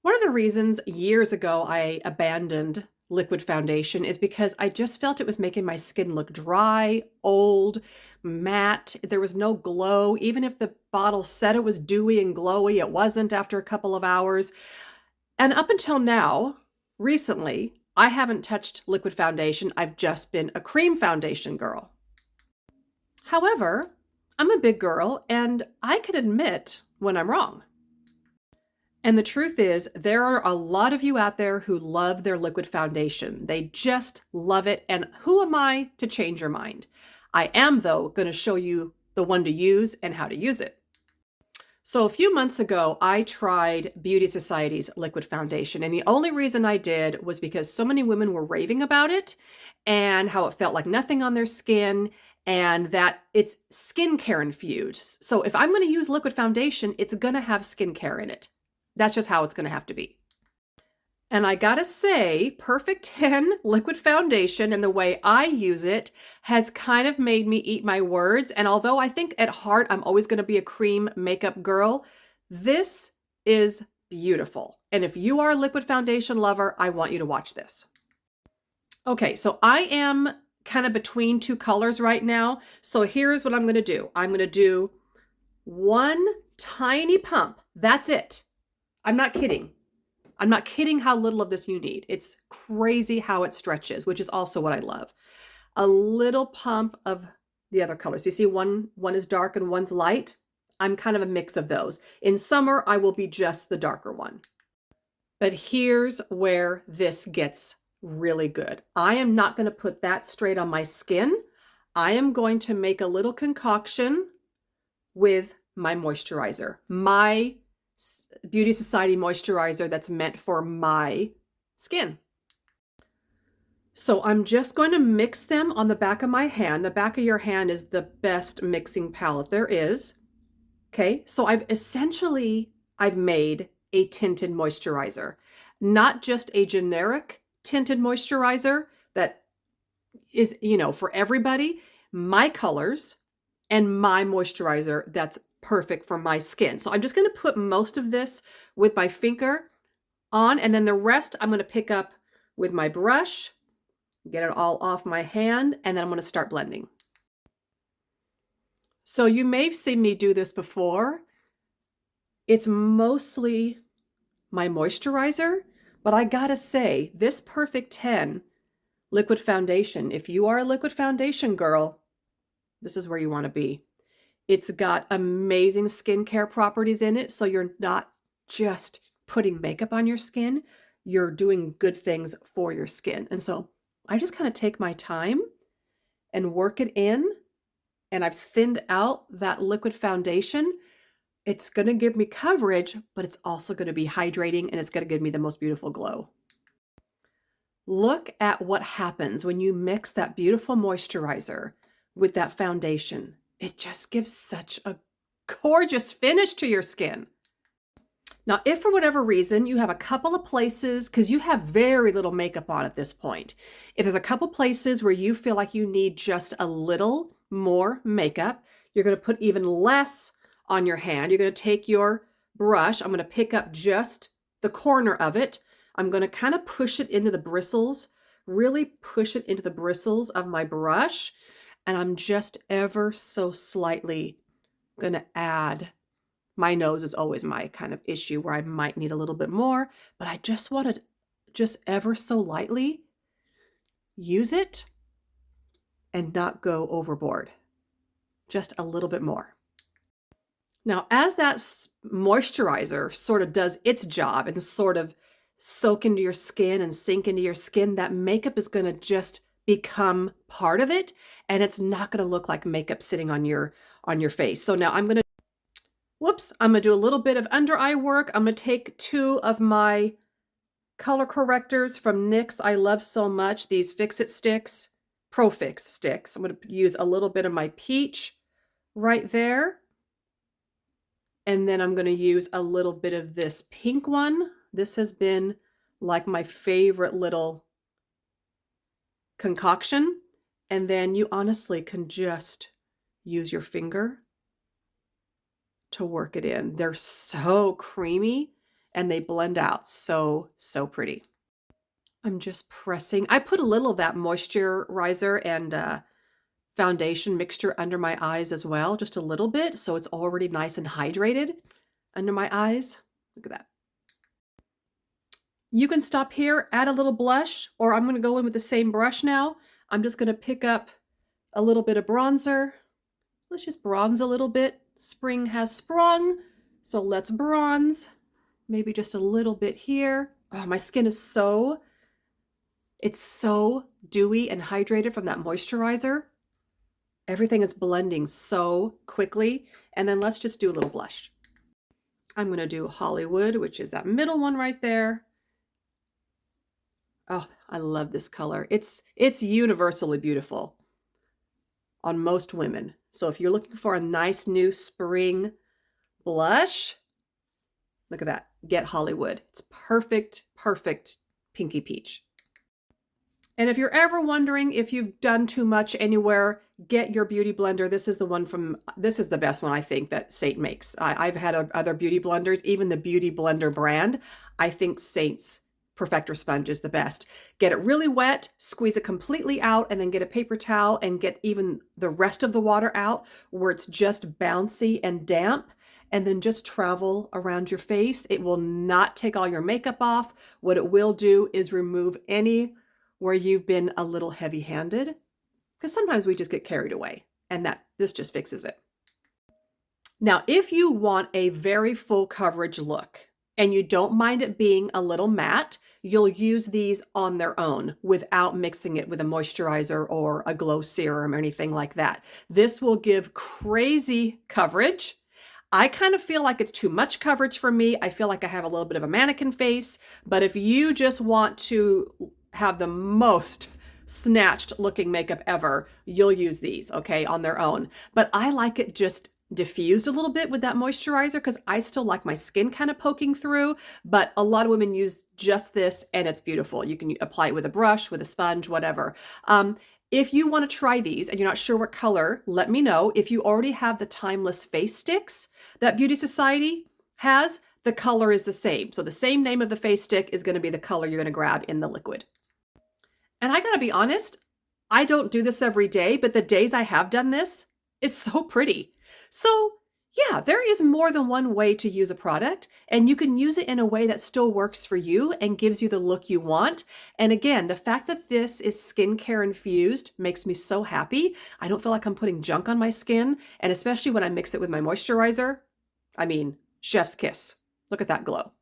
One of the reasons years ago I abandoned liquid foundation is because I just felt it was making my skin look dry, old, matte. There was no glow. Even if the bottle said it was dewy and glowy, it wasn't after a couple of hours. And up until now, recently, I haven't touched liquid foundation. I've just been a cream foundation girl. However, I'm a big girl and I can admit when I'm wrong. And the truth is, there are a lot of you out there who love their liquid foundation. They just love it. And who am I to change your mind? I am, though, going to show you the one to use and how to use it. So a few months ago, I tried Beauty Society's liquid foundation. And the only reason I did was because so many women were raving about it and how it felt like nothing on their skin and that it's skincare infused. So if I'm going to use liquid foundation, it's going to have skincare in it. That's just how it's going to have to be. And I gotta say, Perfect 10 liquid foundation and the way I use it has kind of made me eat my words. And although I think at heart I'm always going to be a cream makeup girl, this is beautiful. And if you are a liquid foundation lover, I want you to watch this. Okay, so I am kind of between two colors right now. So here's what I'm going to do. I'm going to do one tiny pump. That's it. I'm not kidding. I'm not kidding how little of this you need. It's crazy how it stretches, which is also what I love. A little pump of the other colors. You see one is dark and one's light. I'm kind of a mix of those. In summer, I will be just the darker one. But here's where this gets really good. I am not going to put that straight on my skin. I am going to make a little concoction with my moisturizer, my Beauty Society moisturizer that's meant for my skin. So I'm just going to mix them on the back of my hand. The back of your hand is the best mixing palette there is. Okay, so I've made a tinted moisturizer, not just a generic tinted moisturizer that is, for everybody. My colors and my moisturizer that's perfect for my skin. So I'm just going to put most of this with my finger on, and then the rest I'm going to pick up with my brush, get it all off my hand, and then I'm going to start blending. So you may have seen me do this before. It's mostly my moisturizer, but I gotta say, this Perfect 10 liquid foundation, if you are a liquid foundation girl, this is where you want to be. It's got amazing skincare properties in it, so you're not just putting makeup on your skin, you're doing good things for your skin. And so I just kind of take my time and work it in, and I've thinned out that liquid foundation. It's going to give me coverage, but it's also going to be hydrating, and it's going to give me the most beautiful glow. Look at what happens when you mix that beautiful moisturizer with that foundation. It just gives such a gorgeous finish to your skin. Now, if for whatever reason you have a couple of places, because you have very little makeup on at this point, if there's a couple places where you feel like you need just a little more makeup, you're going to put even less on your hand. You're going to take your brush. I'm going to pick up just the corner of it. I'm going to kind of push it into the bristles, really push it into the bristles of my brush. And I'm just ever so slightly going to add. My nose is always my kind of issue where I might need a little bit more, but I just want to just ever so lightly use it and not go overboard. Just a little bit more. Now, as that moisturizer sort of does its job and sort of soak into your skin and sink into your skin, that makeup is going to just become part of it, and it's not going to look like makeup sitting on your face. So now I'm going to do a little bit of under eye work. I'm going to take two of my color correctors from NYX I love so much, these Fix-It sticks, Pro Fix sticks. I'm going to use a little bit of my peach right there. And then I'm going to use a little bit of this pink one. This has been like my favorite little concoction. And then you honestly can just use your finger to work it in. They're so creamy and they blend out so, so pretty. I'm just pressing. I put a little of that moisturizer and foundation mixture under my eyes as well, just a little bit, so it's already nice and hydrated under my eyes. Look at that. You can stop here, add a little blush, or I'm going to go in with the same brush now. I'm just going to pick up a little bit of bronzer. Let's just bronze a little bit. Spring has sprung, so let's bronze. Maybe just a little bit here. Oh, my skin is it's so dewy and hydrated from that moisturizer. Everything is blending so quickly. And then let's just do a little blush. I'm going to do Hollywood, which is that middle one right there. Oh, I love this color. It's universally beautiful on most women. So if you're looking for a nice new spring blush, look at that. Get Hollywood. It's perfect, perfect pinky peach. And if you're ever wondering if you've done too much anywhere, get your beauty blender. This is the best one I think that Saint makes. I've had other beauty blenders, even the Beauty Blender brand. I think Saint's Perfector Sponge is the best. Get it really wet, squeeze it completely out, and then get a paper towel and get even the rest of the water out where it's just bouncy and damp, and then just travel around your face. It will not take all your makeup off. What it will do is remove any where you've been a little heavy-handed, because sometimes we just get carried away, and this just fixes it. Now, if you want a very full coverage look and you don't mind it being a little matte, you'll use these on their own without mixing it with a moisturizer or a glow serum or anything like that. This will give crazy coverage. I kind of feel like it's too much coverage for me. I feel like I have a little bit of a mannequin face, but if you just want to have the most snatched looking makeup ever, you'll use these, okay, on their own. But I like it just diffused a little bit with that moisturizer because I still like my skin kind of poking through, but a lot of women use just this and it's beautiful. You can apply it with a brush, with a sponge, whatever. If you want to try these and you're not sure what color, let me know. If you already have the Timeless Face Sticks that Beauty Society has, the color is the same. So the same name of the face stick is going to be the color you're going to grab in the liquid. And I gotta be honest, I don't do this every day, but the days I have done this, it's so pretty. So yeah, there is more than one way to use a product, and you can use it in a way that still works for you and gives you the look you want. And again, the fact that this is skincare infused makes me so happy. I don't feel like I'm putting junk on my skin, and especially when I mix it with my moisturizer, I mean, chef's kiss. Look at that glow.